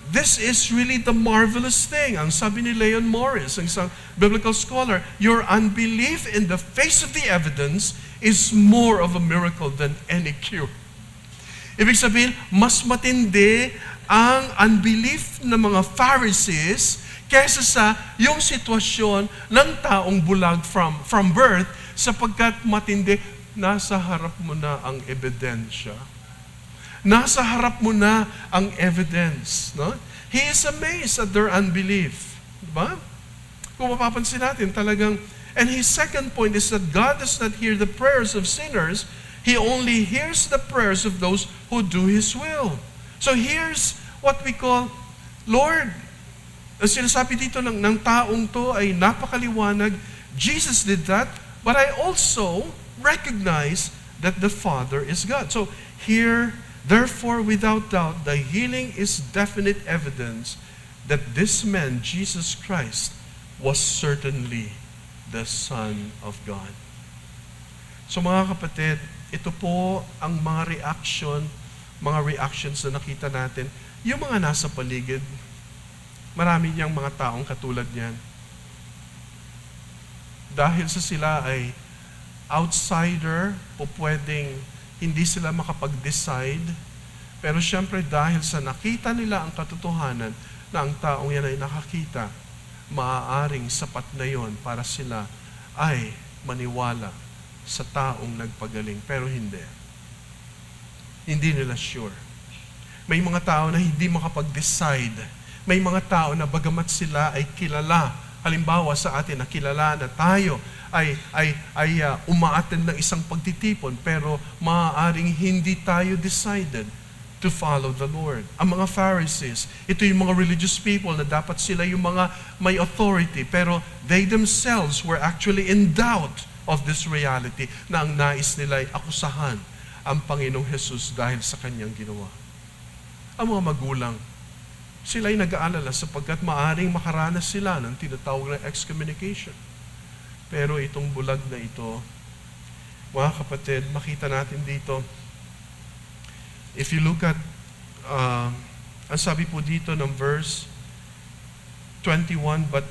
this is really the marvelous thing. Ang sabi ni Leon Morris, ang isang biblical scholar, your unbelief in the face of the evidence is more of a miracle than any cure. Ibig sabihin, mas matindi ang unbelief ng mga Pharisees kaysa sa yung sitwasyon ng taong bulag from birth, sapagkat matindi, nasa harap mo na ang ebidensya. Nasa harap mo na ang evidence. No? He is amazed at their unbelief. Diba? Kung mapapansin natin, talagang, and his second point is that God does not hear the prayers of sinners. He only hears the prayers of those who do His will. So here's what we call, Lord, Ang sinasabi dito ng taong to ay napakaliwanag. Jesus did that, but I also recognize that the Father is God. So here, therefore, without doubt, the healing is definite evidence that this man, Jesus Christ, was certainly the Son of God. So mga kapatid, ito po ang mga reactions na nakita natin. Yung mga nasa paligid, marami niyang mga taong katulad niyan. Dahil sa sila ay outsider, o pwedeng hindi sila makapag-decide, pero syempre dahil sa nakita nila ang katotohanan na ang taong yan ay nakakita, maaaring sapat na yon para sila ay maniwala sa taong nagpagaling. Pero hindi. Hindi nila sure. May mga tao na hindi makapag-decide. May mga tao na bagamat sila ay kilala, halimbawa sa atin na kilala na tayo ay umaattend ng isang pagtitipon, pero maaaring hindi tayo decided to follow the Lord. Ang mga Pharisees, ito yung mga religious people na dapat sila yung mga may authority, pero they themselves were actually in doubt of this reality na ang nais nila ay akusahan ang Panginoong Jesus dahil sa kanyang ginawa. Ang mga magulang, sila ay nag-aalala sapagkat maaring makaranas sila ng tinatawag na excommunication. Pero itong bulag na ito, mga kapatid, makita natin dito, if you look at, ang sabi po dito ng verse 21, but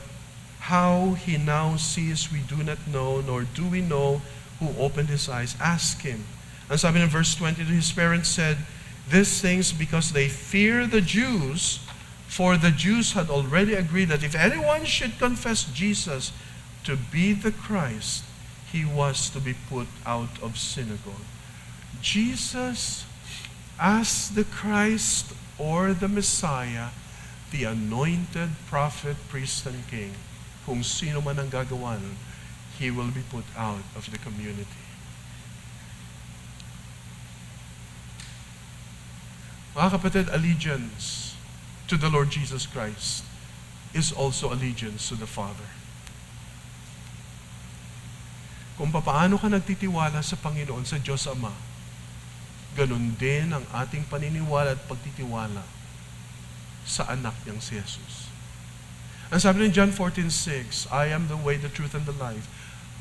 how he now sees we do not know, nor do we know who opened his eyes. Ask him. Ang sabi ng verse 22, his parents said, these things because they fear the Jews, for the Jews had already agreed that if anyone should confess Jesus to be the Christ, he was to be put out of synagogue. Jesus, as the Christ or the Messiah, the anointed prophet, priest, and king, kung sino man ang gagawa nun, he will be put out of the community. Mga kapatid, allegiance to the Lord Jesus Christ is also allegiance to the Father. Kung paano ka nagtitiwala sa Panginoon, sa Diyos Ama, ganun din ang ating paniniwala at pagtitiwala sa anak niyang si Jesus. Ang sabi ng John 14:6, I am the way, the truth, and the life.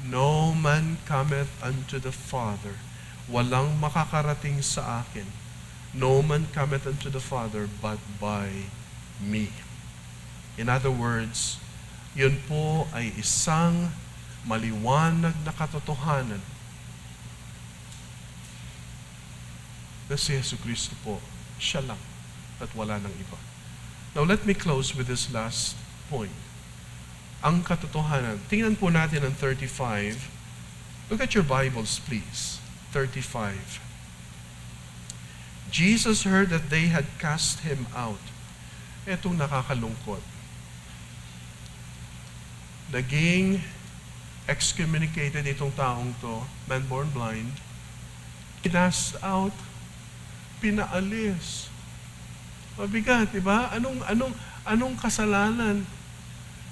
No man cometh unto the Father. Walang makakarating sa akin. No man cometh unto the Father but by me. In other words, yun po ay isang maliwanag na katotohanan na si Yesu Cristo po, siya lang at wala nang iba. Now let me close with this last point. Ang katotohanan. Tingnan po natin ang 35. Look at your Bibles, please. 35. Jesus heard that they had cast him out. Etong nakakalungkot. Naging excommunicated itong taong to, man born blind, cast out, pinaalis. Mabigat, di ba? Anong kasalanan?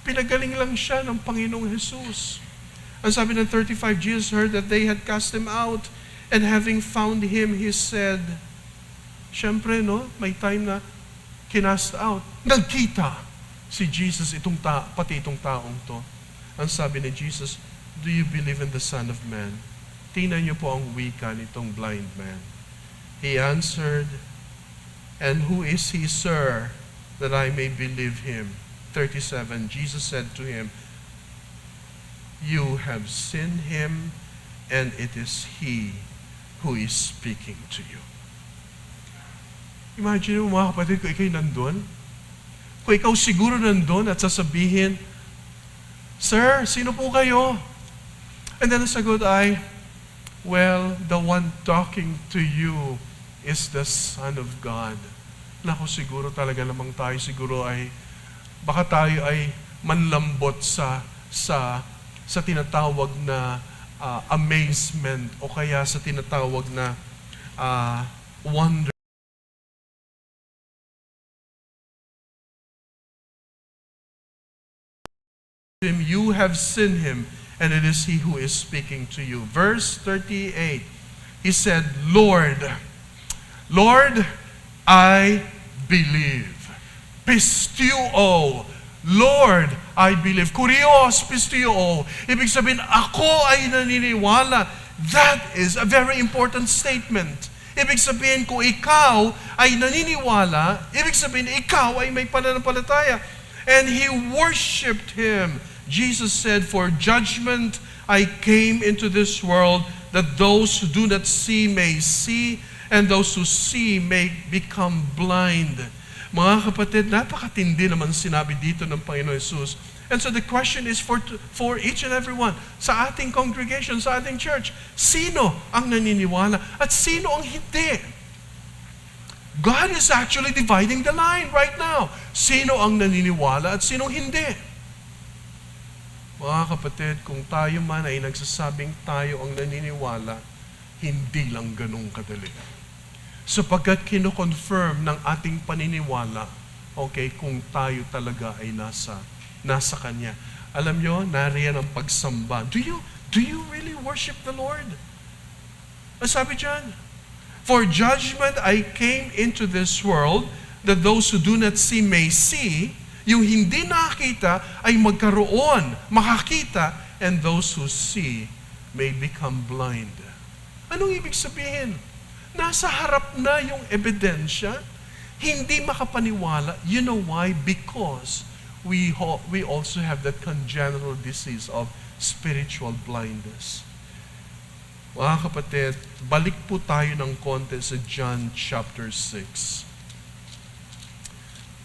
Pinagaling lang siya ng Panginoong Jesus. Ang sabi ng 35, Jesus heard that they had cast him out, and having found him, he said, syempre, no, may time na kinast out. Nagkita si Jesus, pati itong taong to. Ang sabi ni Jesus, do you believe in the Son of Man? Tingnan niyo po ang wika nitong blind man. He answered, and who is he, sir, that I may believe him? 37, Jesus said to him, you have seen him, and it is he who is speaking to you. Imagine mo mga kapatid, kung ikaw'y nandun, kung ikaw siguro nandun at sasabihin, sir, sino po kayo? And then ang sagot ay, well, the one talking to you is the Son of God. Naku, siguro talaga namang tayo, siguro ay, baka tayo ay manlambot sa tinatawag na amazement o kaya sa tinatawag na wonder. him, you have seen him, and it is he who is speaking to you. Verse 38, he said, Lord, I believe. Pisteuo, Lord, I believe. Kurios, pisteuo. Ibig sabihin, ako ay naniniwala. That is a very important statement. Ibig sabihin, kung ikaw ay naniniwala, ibig sabihin, ikaw ay may pananampalataya. And he worshipped him. Jesus said, for judgment I came into this world, that those who do not see may see, and those who see may become blind. Mga kapatid, napakatindi naman sinabi dito ng Panginoon Jesus. And so the question is for each and every one, sa ating congregation, sa ating church, sino ang naniniwala at sino ang hindi? God is actually dividing the line right now. Sino ang naniniwala at sino hindi? Mga kapatid, kung tayo man ay nagsasabing tayo ang naniniwala, hindi lang ganun kadali. Sapagkat kino-confirm ng ating paniniwala, okay, kung tayo talaga ay nasa Kanya. Alam nyo, nariyan ang pagsamba. Do you really worship the Lord? Ang sabi dyan, for judgment I came into this world, that those who do not see may see, yung hindi nakakita ay magkaroon, makakita, and those who see may become blind. Anong ibig sabihin? Nasa harap na yung ebidensya, hindi makapaniwala. You know why? Because we also have that congenital disease of spiritual blindness. Mga kapatid, balik po tayo ng konti sa John chapter 6.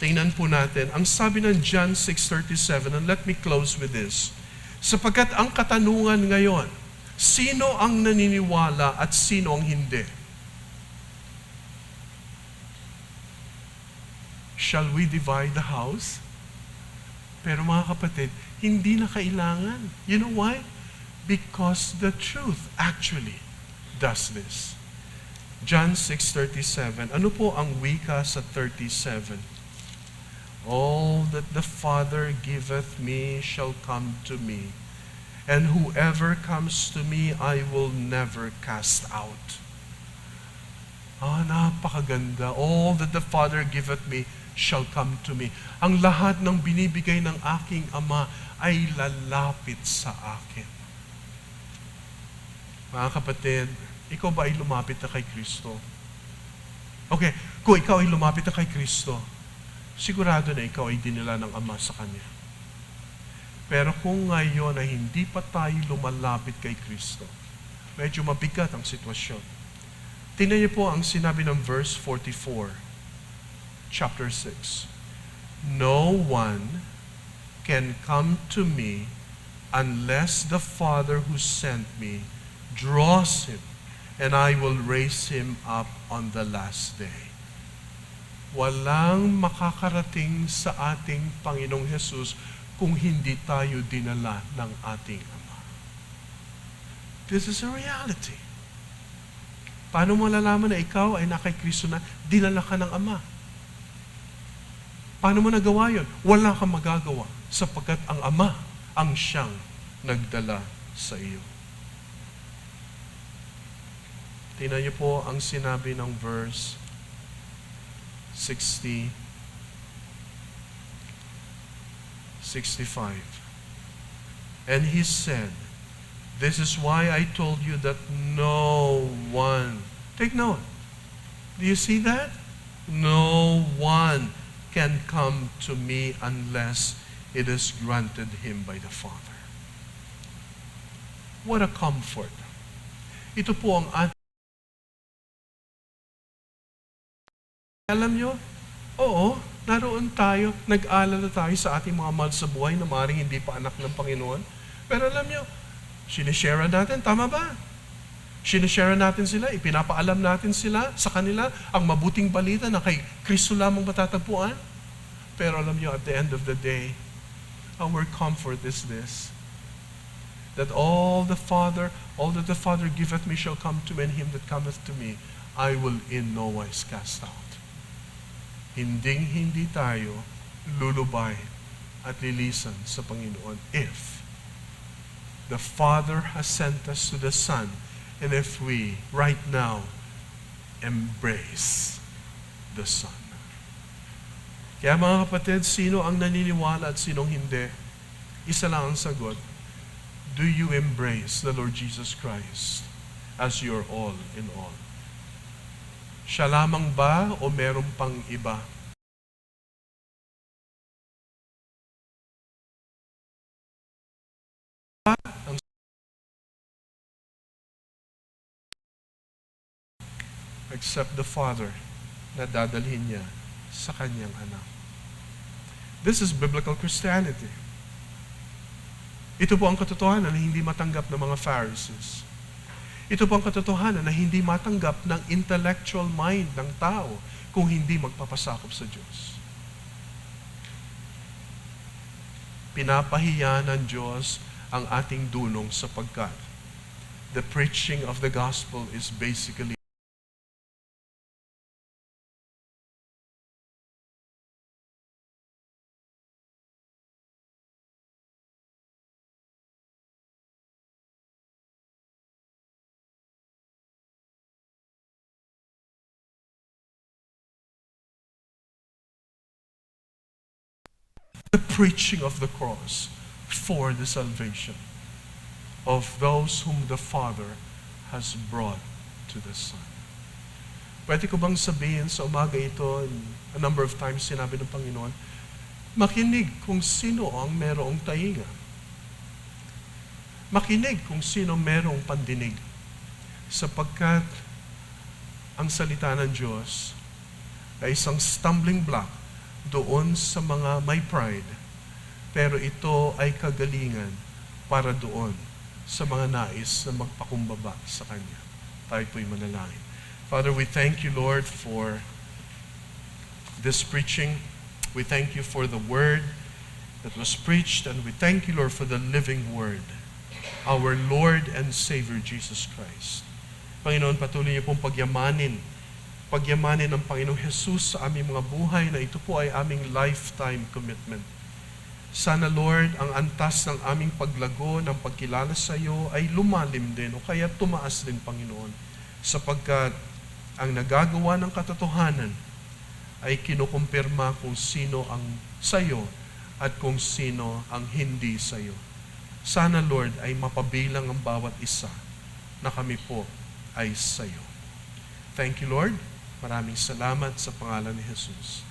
Tingnan po natin, ang sabi ng John 6:37, and let me close with this. Sapagkat ang katanungan ngayon, sino ang naniniwala at sino ang hindi? Shall we divide the house? Pero mga kapatid, hindi na kailangan. You know why? Because the truth actually does this. John 6:37. Ano po ang wika sa 37? All that the Father giveth me shall come to me, and whoever comes to me I will never cast out. Napakaganda. All that the Father giveth me shall come to me. Ang lahat ng binibigay ng aking Ama ay lalapit sa akin. Mga kapatid, ikaw ba ay lumapit na kay Kristo? Okay, kung ikaw ay lumapit na kay Kristo, sigurado na ikaw ay dinala ng Ama sa Kanya. Pero kung ngayon ay hindi pa tayo lumalapit kay Kristo, medyo mabigat ang sitwasyon. Tingnan niyo po ang sinabi ng verse 44, chapter 6. No one can come to me unless the Father who sent me draws him, and I will raise him up on the last day. Walang makakarating sa ating Panginoong Hesus kung hindi tayo dinala ng ating Ama. This is a reality. Paano mo malalaman na ikaw ay nakay Kristo na dinala ka ng Ama? Paano mo nagawa yun? Wala kang magagawa sapagkat ang Ama ang siyang nagdala sa iyo. Tingnan niyo po ang sinabi ng verse 65. And he said, this is why I told you that no one, take note, do you see that? No one can come to me unless it is granted him by the Father. What a comfort. Ito po ang ating. Alam nyo, oo, naroon tayo, nag-alala tayo sa ating mga mahal sa buhay na maaaring hindi pa anak ng Panginoon. Pero alam nyo, sinishare natin, tama ba? Sinishare natin sila, ipinapaalam natin sila sa kanila ang mabuting balita na kay Kristo lamang matatagpuan. Pero alam nyo, at the end of the day, our comfort is this, that all that the Father giveth me shall come to me, and him that cometh to me, I will in no wise cast out. Hindi tayo lulubay at lilisan sa Panginoon if the Father has sent us to the Son and if we, right now, embrace the Son. Kaya mga kapatid, sino ang naniniwala at sinong hindi? Isa lang ang sagot. Do you embrace the Lord Jesus Christ as your all in all? Siya lamang ba o meron pang iba? Except the Father na dadalhin niya sa kanyang anak. This is biblical Christianity. Ito po ang katotohanan na hindi matanggap ng mga Pharisees. Ito po ang katotohanan na hindi matanggap ng intellectual mind ng tao kung hindi magpapasakop sa Diyos. Pinapahiya ng Diyos ang ating dunong sapagkat the preaching of the gospel is basically the preaching of the cross for the salvation of those whom the Father has brought to the Son. Pwede ko bang sabihin sa umaga ito, a number of times sinabi ng Panginoon, makinig kung sino ang merong tainga. Makinig kung sino merong pandinig. Sapagkat ang salita ng Diyos ay isang stumbling block doon sa mga may pride, pero ito ay kagalingan para doon sa mga nais na magpakumbaba sa Kanya. Tayo po'y manalangin. Father, we thank you, Lord, for this preaching. We thank you for the word that was preached, and we thank you, Lord, for the living word, our Lord and Savior, Jesus Christ. Panginoon, patuloy niyo pong pagyamanin ng Panginoong Jesus sa aming mga buhay na ito po ay aming lifetime commitment. Sana, Lord, ang antas ng aming paglago, ng pagkilala sa iyo ay lumalim din o kaya tumaas din, Panginoon, sapagkat ang nagagawa ng katotohanan ay kinukumpirma kung sino ang sa iyo at kung sino ang hindi sa iyo. Sana, Lord, ay mapabilang ang bawat isa na kami po ay sa iyo. Thank you, Lord. Maraming salamat sa pangalan ni Jesus.